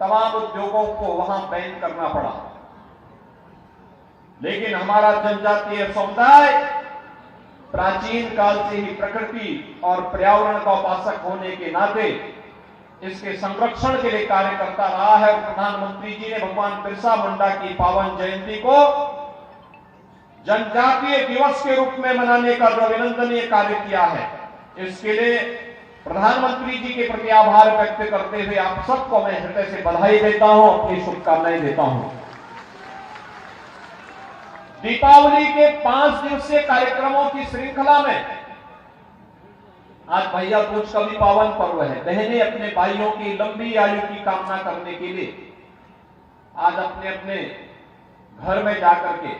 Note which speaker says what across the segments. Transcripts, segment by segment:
Speaker 1: तमाम उद्योगों को वहां बैन करना पड़ा। लेकिन हमारा जनजातीय समुदाय प्राचीन काल से ही प्रकृति और पर्यावरण का उपासक होने के नाते इसके संरक्षण के लिए कार्य करता रहा है। और प्रधानमंत्री जी ने भगवान बिरसा मुंडा की पावन जयंती को जनजातीय दिवस के रूप में मनाने का जो अभिनंदनीय कार्य किया है, इसके लिए प्रधानमंत्री जी के प्रति आभार व्यक्त करते हुए आप सबको मैं हृदय से बधाई देता हूं, अपनी शुभकामनाएं देता हूं। दीपावली के 5 दिवसीय कार्यक्रमों की श्रृंखला में आज भैया दूज का भी पावन पर्व है। बहनें अपने भाइयों की लंबी आयु की कामना करने के लिए आज अपने अपने घर में जाकर के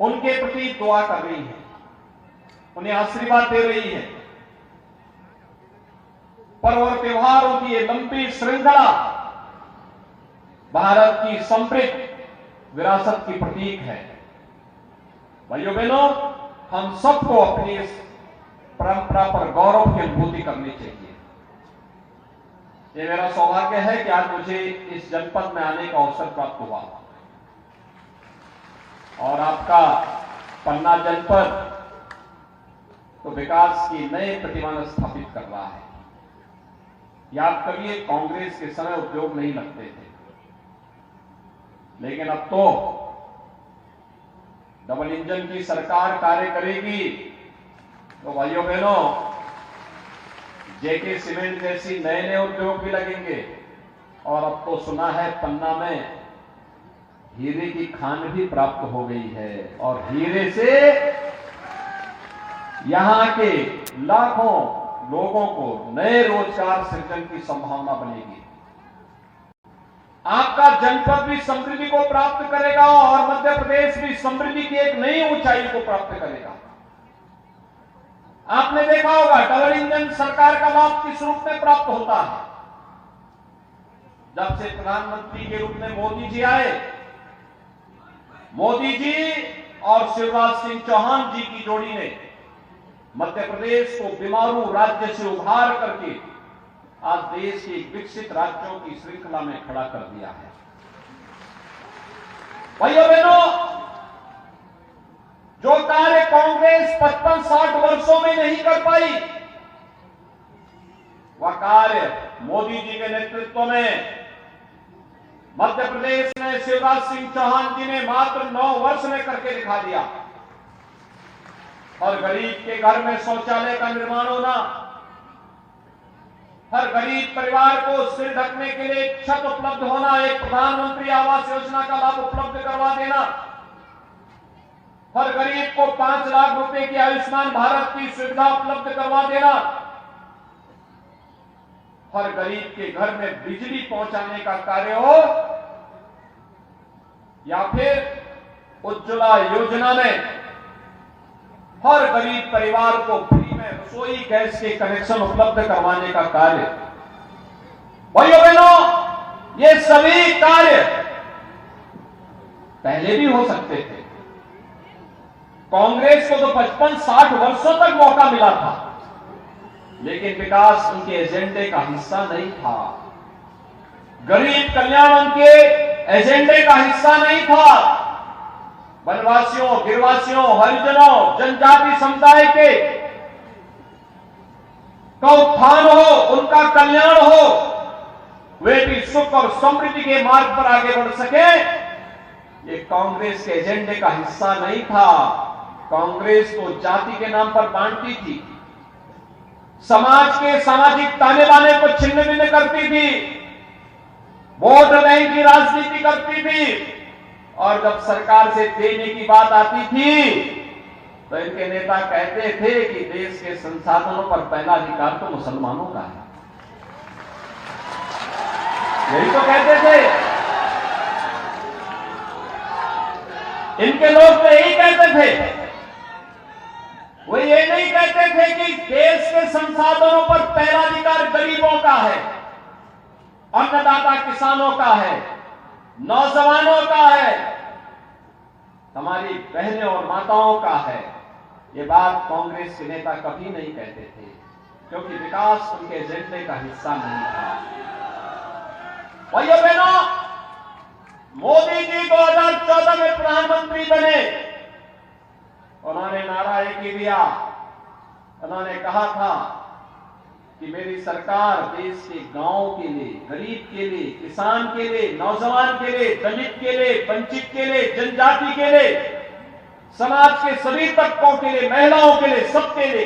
Speaker 1: उनके प्रति दुआ कर रही हैं, उन्हें आशीर्वाद दे रही हैं। पर्व और त्योहारों की ये लंबी श्रृंखला भारत की समृद्ध विरासत की प्रतीक है। भाइयों बहनों, हम सबको अपनी इस परंपरा पर गौरव की अनुभूति करनी चाहिए। ये मेरा सौभाग्य है कि आज मुझे इस जनपद में आने का अवसर प्राप्त हुआ और आपका पन्ना जनपद तो विकास की नए प्रतिमान स्थापित कर रहा है। याद करिए, कांग्रेस के समय उद्योग नहीं लगते थे, लेकिन अब तो डबल इंजन की सरकार कार्य करेगी तो भाइयों बहनों, जेके सीमेंट जैसी नए नए उद्योग भी लगेंगे। और अब तो सुना है पन्ना में हीरे की खान भी प्राप्त हो गई है और हीरे से यहां के लाखों लोगों को नए रोजगार सृजन की संभावना बनेगी। आपका जनपद भी समृद्धि को प्राप्त करेगा और मध्य प्रदेश भी समृद्धि की एक नई ऊंचाई को प्राप्त करेगा। आपने देखा होगा डबल इंजन सरकार का लाभ किस रूप में प्राप्त होता है। जब से प्रधानमंत्री के रूप में मोदी जी आए, मोदी जी और शिवराज सिंह चौहान जी की जोड़ी ने मध्य प्रदेश को बीमारू राज्य से उभार करके आज देश के विकसित राज्यों की श्रृंखला में खड़ा कर दिया है। भाइयों बहनों, जो कार्य कांग्रेस 55-60 वर्षों में नहीं कर पाई, वह कार्य मोदी जी के नेतृत्व में मध्य प्रदेश में शिवराज सिंह चौहान जी ने मात्र 9 वर्ष में करके दिखा दिया। हर गरीब के घर में शौचालय का निर्माण होना, हर गरीब परिवार को सिर ढकने के लिए एक छत उपलब्ध होना, एक प्रधानमंत्री आवास योजना का लाभ उपलब्ध करवा देना, हर गरीब को 5 लाख रुपए की आयुष्मान भारत की सुविधा उपलब्ध करवा देना, हर गरीब के घर में बिजली पहुंचाने का कार्य हो, या फिर उज्ज्वला योजना में हर गरीब परिवार को फ्री में रसोई गैस के कनेक्शन उपलब्ध करवाने का कार्य। भाइयों बहनों, ये सभी कार्य पहले भी हो सकते थे। कांग्रेस को तो 55-60 वर्षों तक मौका मिला था, लेकिन विकास उनके एजेंडे का हिस्सा नहीं था। गरीब कल्याण उनके एजेंडे का हिस्सा नहीं था। वनवासियों, गिरवासियों, हरिजनों, जनजाति समुदाय के का उत्थान हो, उनका कल्याण हो, वे भी सुख और समृद्धि के मार्ग पर आगे बढ़ सके, ये कांग्रेस के एजेंडे का हिस्सा नहीं था। कांग्रेस तो जाति के नाम पर बांटती थी, समाज के सामाजिक ताने बाने को छिन्न भिन्न करती थी, वोट बैंक की राजनीति करती थी, और जब सरकार से देने की बात आती थी तो इनके नेता कहते थे कि देश के संसाधनों पर पहला अधिकार तो मुसलमानों का है। यही तो कहते थे इनके लोग, तो यही कहते थे। वो ये नहीं कहते थे कि देश के संसाधनों पर पहला अधिकार गरीबों का है, अन्नदाता किसानों का है, नौजवानों का है, हमारी बहनें और माताओं का है। ये बात कांग्रेस के नेता कभी नहीं कहते थे, क्योंकि विकास उनके एजेंडे का हिस्सा नहीं था। भाइयों बहनों, मोदी जी 2014 में प्रधानमंत्री बने, उन्होंने नारा एक ही दिया। उन्होंने कहा था कि मेरी सरकार देश के गांव के लिए, गरीब के लिए, किसान के लिए, नौजवान के लिए, दलित के लिए, वंचित के लिए, जनजाति के लिए, समाज के सभी तबकों के लिए, महिलाओं के लिए, सबके लिए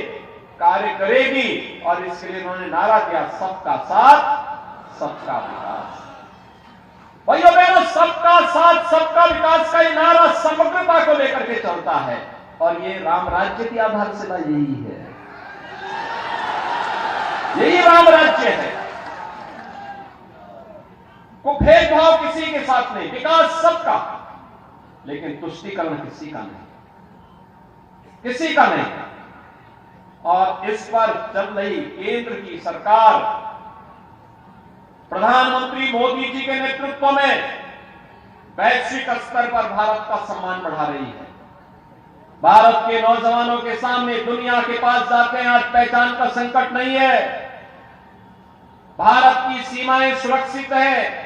Speaker 1: कार्य करेगी। और इसके लिए उन्होंने नारा दिया, सबका साथ सबका विकास। भाइयों बहनों, सबका साथ सबका विकास का ये नारा समग्रता को लेकर के चलता है और ये राम राज्य की आधारशिला यही है, यही राम राज्य है। को भेदभाव किसी के साथ नहीं, विकास सबका, लेकिन तुष्टीकरण किसी का नहीं, किसी का नहीं। और इस पर चल रही केंद्र की सरकार प्रधानमंत्री मोदी जी के नेतृत्व में वैश्विक स्तर पर भारत का सम्मान बढ़ा रही है। भारत के नौजवानों के सामने दुनिया के पास जाते हैं, आज पहचान का संकट नहीं है। भारत की सीमाएं सुरक्षित है।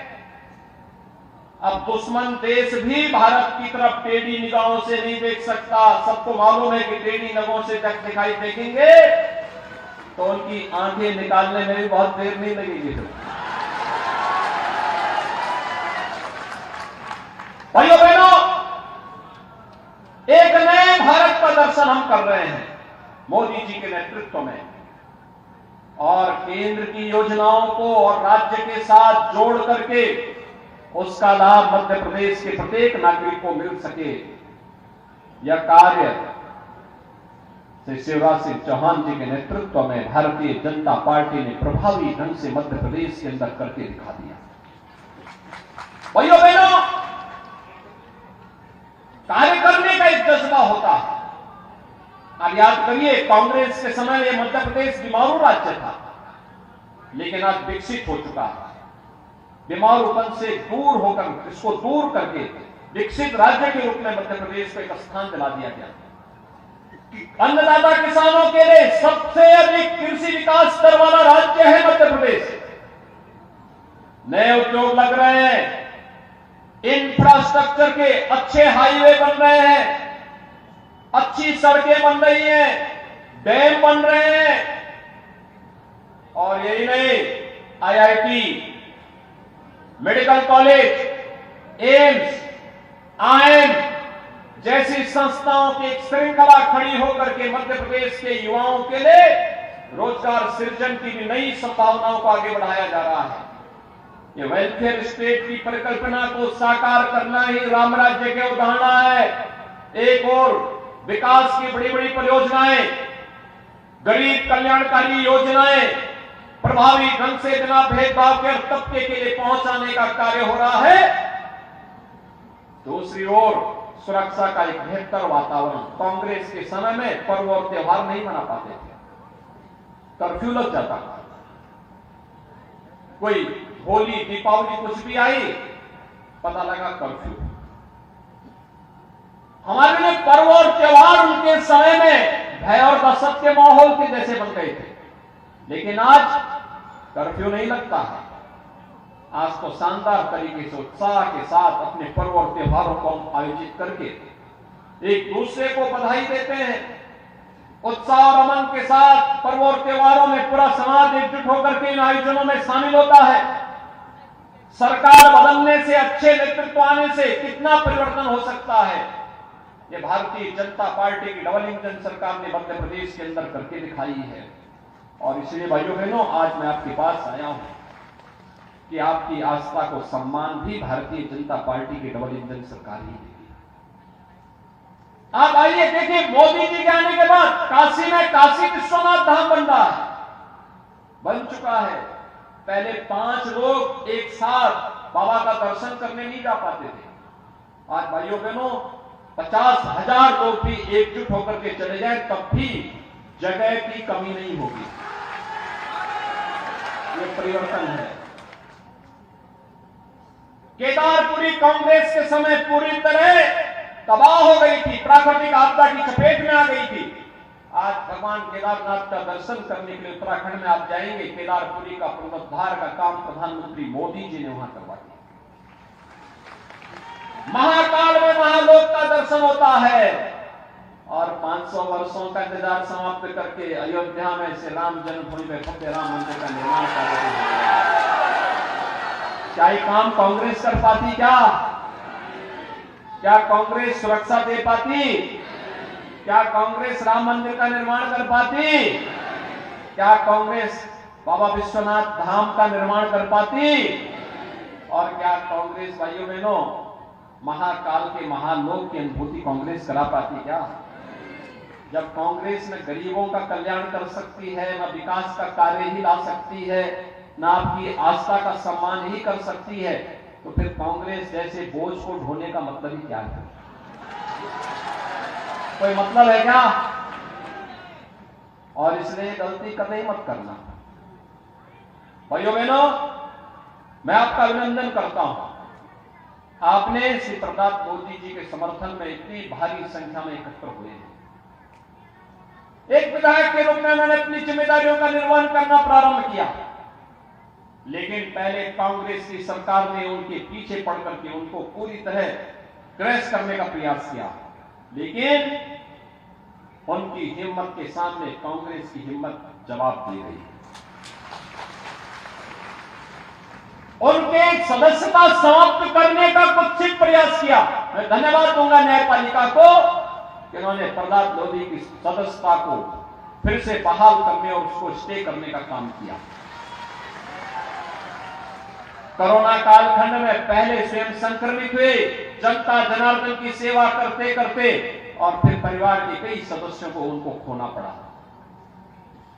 Speaker 1: अब दुश्मन देश भी भारत की तरफ टेढ़ी निगाहों से नहीं देख सकता। सबको मालूम है कि टेढ़ी निगाहों से जब दिखाई देखेंगे तो उनकी आंखें निकालने में भी बहुत देर नहीं लगेगी। भाइयों बहनों, एक नए भारत का दर्शन हम कर रहे हैं मोदी जी के नेतृत्व में, और केंद्र की योजनाओं को और राज्य के साथ जोड़ करके उसका लाभ मध्य प्रदेश के प्रत्येक नागरिक को मिल सके, यह कार्य श्री शिवराज सिंह चौहान जी के नेतृत्व में भारतीय जनता पार्टी ने प्रभावी ढंग से मध्य प्रदेश के अंदर करके दिखा दिया। भाइयों बहनों, कार्य करने का एक जज्बा होता है। अब याद करिए, कांग्रेस के समय यह मध्य प्रदेश बीमारू राज्य था, लेकिन आज विकसित हो चुका है। बीमारूपन से दूर होकर, इसको दूर करके विकसित राज्य के रूप में मध्य प्रदेश को एक स्थान दिला दिया गया। अन्नदाता किसानों के लिए सबसे अधिक कृषि विकास दर वाला राज्य है मध्य प्रदेश। नए उद्योग लग रहे हैं, इंफ्रास्ट्रक्चर के अच्छे हाईवे बन रहे हैं, अच्छी सड़कें बन रही हैं, डैम बन रहे हैं, और यही नहीं, IIT, medical college, AIIMS, IIM जैसी संस्थाओं की एक श्रृंखला खड़ी होकर के मध्य प्रदेश के युवाओं के लिए रोजगार सृजन की भी नई संभावनाओं को आगे बढ़ाया जा रहा है। ये वेलफेयर स्टेट की परिकल्पना को साकार करना ही राम राज्य के उदाहरण है। एक और विकास की बड़ी बड़ी परियोजनाएं, गरीब कल्याणकारी योजनाएं प्रभावी ढंग से बिना भेदभाव के हर तबके के लिए पहुंचाने का कार्य हो रहा है। दूसरी ओर सुरक्षा का एक बेहतर वातावरण। कांग्रेस के समय में पर्व और त्योहार नहीं मना पाते थे, कर्फ्यू लग जाता था। कोई होली, दीपावली कुछ भी आई, पता लगा कर्फ्यू। हमारे लिए पर्व और त्योहार उनके समय में भय और दहशत के माहौल के जैसे बन गए थे, लेकिन आज कर्फ्यू नहीं लगता है। आज तो शानदार तरीके से उत्साह के साथ अपने पर्व और त्योहारों को आयोजित करके एक दूसरे को बधाई देते हैं। उत्साह और अमन के साथ पर्व और त्योहारों में पूरा समाज एकजुट होकर के इन आयोजनों में शामिल होता है। सरकार बदलने से, अच्छे नेतृत्व आने से कितना परिवर्तन हो सकता है, ये भारतीय जनता पार्टी की डबल इंजन सरकार ने मध्य प्रदेश के अंदर करके दिखाई है। और इसलिए भाइयों बहनों, आज मैं आपके पास आया हूं कि आपकी आस्था को सम्मान भी भारतीय जनता पार्टी की डबल इंजन सरकार ही देगी। आप आइए देखिए, मोदी जी के आने के बाद काशी में काशी विश्वनाथ धाम बन रहा है, बन चुका है। पहले 5 लोग एक साथ बाबा का दर्शन करने नहीं जा पाते थे। आज भाइयों बहनों 50,000 लोग भी एकजुट होकर के चले जाए तब भी जगह की कमी नहीं होगी। ये परिवर्तन है। केदारपुरी कांग्रेस के समय पूरी तरह तबाह हो गई थी, प्राकृतिक आपदा की चपेट में आ गई थी। आज भगवान केदारनाथ का दर्शन करने के लिए उत्तराखंड में आप जाएंगे, केदारपुरी का पुनरुद्धार का काम प्रधानमंत्री मोदी जी ने वहां करवा दिया। महाकाल में महालोक का दर्शन होता है और 500 वर्षों का इंतजार समाप्त करके अयोध्या में से राम जन्मभूमि में भव्य राम मंदिर का निर्माण कर रहे हैं। क्या ये काम कांग्रेस कर पाती? क्या कांग्रेस सुरक्षा दे पाती? क्या कांग्रेस राम मंदिर का निर्माण कर पाती? क्या कांग्रेस बाबा विश्वनाथ धाम का निर्माण कर पाती? और क्या कांग्रेस भाइयों बहनों महाकाल के महालोक की अनुभूति कांग्रेस करा पाती? क्या जब कांग्रेस न गरीबों का कल्याण कर सकती है, न विकास का कार्य ही ला सकती है, न आपकी आस्था का सम्मान ही कर सकती है, तो फिर कांग्रेस जैसे बोझ को ढोने का मतलब ही क्या है? कोई मतलब है क्या? और इसलिए गलती कतई मत करना। भाइयों बहनों, मैं आपका अभिनंदन करता हूं, आपने श्री प्रताप मोदी जी के समर्थन में इतनी भारी संख्या में एकत्र हुए हैं। एक विधायक के रूप में मैंने अपनी जिम्मेदारियों का निर्वहन करना प्रारंभ किया, लेकिन पहले कांग्रेस की सरकार ने उनके पीछे पड़ करके उनको पूरी तरह क्रैश करने का प्रयास किया, लेकिन उनकी हिम्मत के सामने कांग्रेस की हिम्मत जवाब दे गई। उनके सदस्यता समाप्त करने का कुत्सित प्रयास किया। मैं धन्यवाद दूंगा न्यायपालिका को कि उन्होंने प्रहलाद लोधी की सदस्यता को फिर से बहाल करने और उसको स्टे करने का काम किया। कोरोना कालखंड में पहले स्वयं संक्रमित हुए, जनता जनार्दन की सेवा करते करते और फिर परिवार के कई सदस्यों को उनको खोना पड़ा।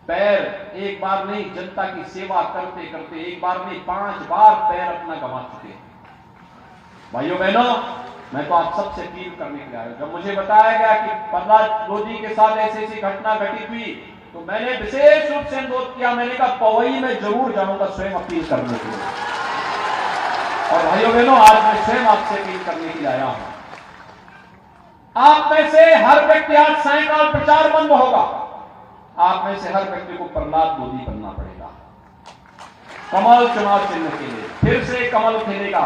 Speaker 1: पैर एक बार नहीं, जनता की सेवा करते करते एक बार नहीं 5 बार पैर अपना गंवा चुके। भाइयों बहनों, मैं तो आप सबसे अपील करने के लिए आया। जब मुझे बताया गया कि प्रहलाद लोधी के साथ ऐसी घटना घटित हुई, तो मैंने विशेष रूप से अनुरोध किया। मैंने कहा पवई में जरूर जाऊंगा स्वयं अपील करने के लिए। और भाइयों बहनों, आज मैं स्वयं आपसे अपील करने के लिए आया हूं। आप में से हर व्यक्ति, आज सायंकाल प्रचार बंद होगा, आप में से हर व्यक्ति को प्रहलाद लोधी बनना पड़ेगा। कमल चुनाव चिन्ह के लिए फिर से कमल खेलेगा,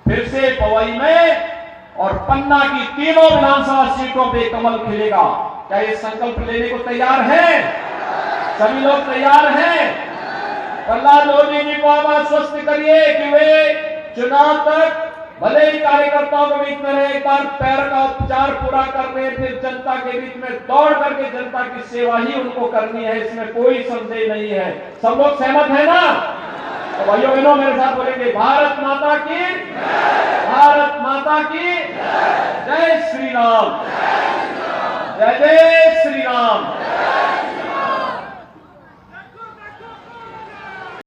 Speaker 1: फिर से पवई में और पन्ना की तीनों विधानसभा सीटों पे कमल खिलेगा। क्या ये संकल्प लेने को तैयार हैं? सभी लोग तैयार हैं? प्रहलाद लोधी जी को आप आश्वस्त करिए कि वे चुनाव तक भले ही कार्यकर्ताओं के बीच में रहे, एक बार पैर का उपचार पूरा कर रहे, फिर जनता के बीच में दौड़ करके जनता की सेवा ही उनको करनी है, इसमें कोई संदेह नहीं है। सब लोग सहमत है ना? तो भाइयों बहनों, मेरे साथ बोलेंगे भारत माता की, भारत माता की जय श्री राम, जय जय श्री राम।